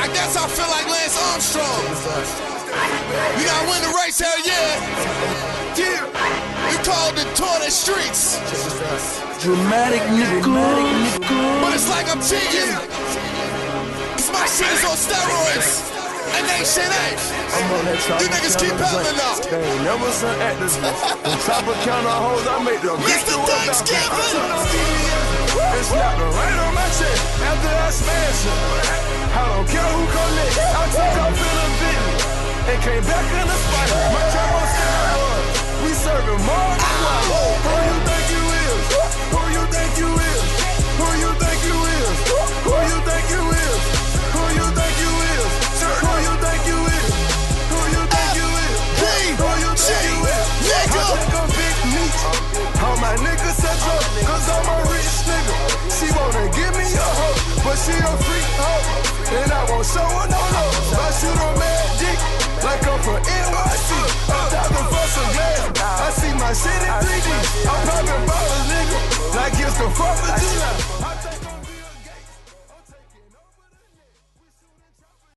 I guess I feel like Lance Armstrong. You gotta win the race, hell yeah. Yeah. You called the tour the streets. Dramatic nigga. But it's like I'm cheating. Cause my shit is on steroids. And they shit ain't. You niggas keep peddling up. They ain't never seen actors. The chopper count on hoes, I make them. It's the Thanksgiving. It's not the rain on my chest after I smash it. I don't care who come next. I took off in a Bentley and came back in the spot. My trap on steroids. We serving more than one. Who you think you is? Who you think you is? Who you think you is? Who you think you is? Who you think you is? Who you think you is? Who you think you is? Who you think you is? I take a big meat. All my niggas set up, cause I'm a rich nigga. She wanna give me a hoe, but she a freak hoe. And I won't show her no love.